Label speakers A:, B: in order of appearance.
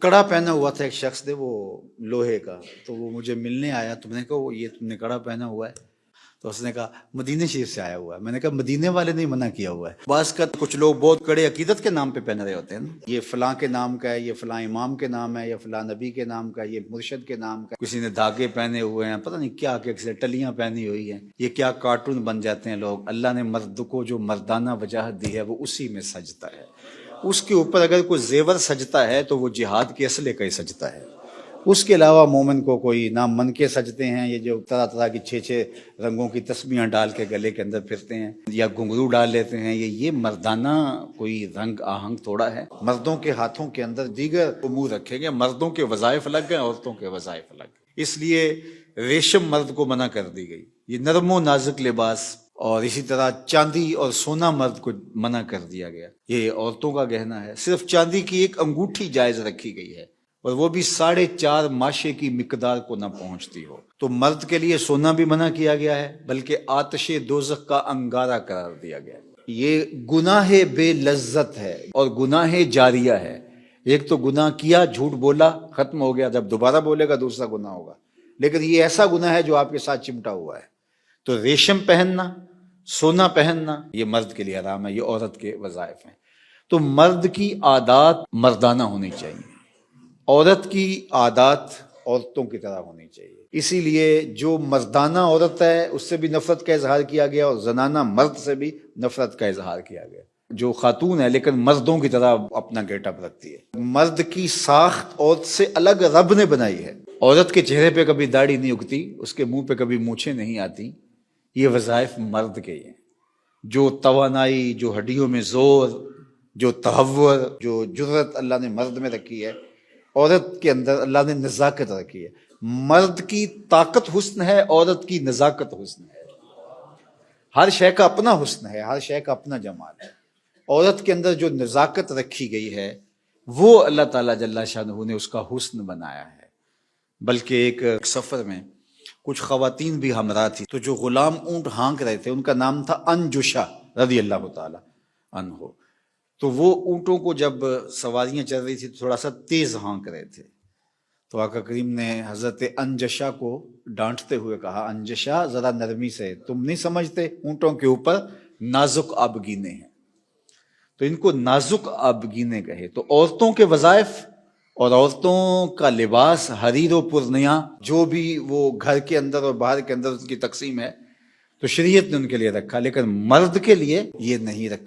A: कड़ा पहना हुआ था एक शख्स थे, वो लोहे का। तो वो मुझे मिलने आया, तो मैंने कहा वो ये तुमने कड़ा पहना हुआ है? तो उसने कहा मदीने शरीफ से आया हुआ है। मैंने कहा मदीने वाले ने मना किया हुआ है। बास का कुछ लोग बहुत कड़े अकीदत के नाम पे पहन रहे होते हैं ना, ये फलां के नाम का है, ये फलां इमाम के नाम है, ये फलां नबी के नाम का, ये मुर्शद के नाम का। किसी ने धागे पहने हुए हैं, पता नहीं क्या क्या, किसी ने टलियां पहनी हुई हैं। ये क्या कार्टून बन जाते हैं लोग। अल्लाह ने मर्द को जो मर्दाना वजाहत दी है वो उसी में सजता है। उसके ऊपर अगर कोई जेवर सजता है तो वो जिहाद के असले का ही सजता है। उसके अलावा मोमिन को कोई ना मन के सजते हैं, ये जो तरह तरह की छः छः रंगों की तस्बीहां डाल के गले के अंदर फिरते हैं या घुंघरू डाल लेते हैं, ये मर्दाना कोई रंग आहंग थोड़ा है। मर्दों के हाथों के अंदर दीगर उमूर रखे गए। मर्दों के वज़ाइफ अलग हैं, औरतों के वज़ाइफ अलग। इसलिए रेशम मर्द को मना कर दी गई, ये नरमो नाजुक लिबास। और इसी तरह चांदी और सोना मर्द को मना कर दिया गया, ये औरतों का गहना है। सिर्फ चांदी की एक अंगूठी जायज रखी गई है, और वो भी 4.5 माशे की मिकदार को ना पहुंचती हो। तो मर्द के लिए सोना भी मना किया गया है, बल्कि आतिशे दोज़ख का अंगारा करार दिया गया है। ये गुनाह बेलज्जत है और गुनाह जारिया है। एक तो गुनाह किया, झूठ बोला, खत्म हो गया, जब दोबारा बोलेगा दूसरा गुनाह होगा। लेकिन ये ऐसा गुनाह है जो आपके साथ चिमटा हुआ है। तो रेशम पहनना, सोना पहनना, ये मर्द के लिए हराम है, ये औरत के वज़ाइफ हैं। तो मर्द की आदात मर्दाना होनी चाहिए, औरत की आदात औरतों की तरह होनी चाहिए। इसीलिए जो मर्दाना औरत है उससे भी नफरत का इजहार किया गया, और जनाना मर्द से भी नफरत का इजहार किया गया। जो खातून है लेकिन मर्दों की तरह अपना गेटअप रखती है। मर्द की साख्त औरत से अलग रब ने बनाई है। औरत के चेहरे पे कभी दाढ़ी नहीं उगती, उसके मुंह पे कभी मूछें नहीं आती। ये वज़ाइफ मर्द के हैं। जो तवानाई, जो हड्डियों में जोर, जो तहव्वुर, जो जुर्रत अल्लाह ने मर्द में रखी है, औरत के अंदर अल्लाह ने नज़ाकत रखी है। मर्द की ताकत हुस्न है, औरत की नज़ाकत हुस्न है। हर शय का अपना हुस्न है, हर शय का अपना जमाल है। औरत के अंदर जो नज़ाकत रखी गई है वो अल्लाह ताला जल्ला शानहू ने उसका हुस्न बनाया है। बल्कि एक सफ़र में कुछ ख़वातीन भी हमरा थी, तो जो गुलाम ऊँट हाँक रहे थे उनका नाम था अंजुशा रज़ी अल्लाह ताला अन्हो। तो वो ऊँटों को जब सवारियां चल रही थी तो थोड़ा सा तेज हाँक रहे थे। तो आका करीम ने हजरत अंजशा को डांटते हुए कहा, अंजशा जरा नरमी से, तुम नहीं समझते ऊँटों के ऊपर नाजुक आबगीने हैं। तो इनको नाजुक आबगीने कहे। तो औरतों के वज़ाइफ और औरतों का लिबास हरीरो पुरनिया, जो भी वो घर के अंदर और बाहर के अंदर उसकी तकसीम है, तो शरीयत ने उनके लिए रखा, लेकिन मर्द के लिए ये नहीं रखा।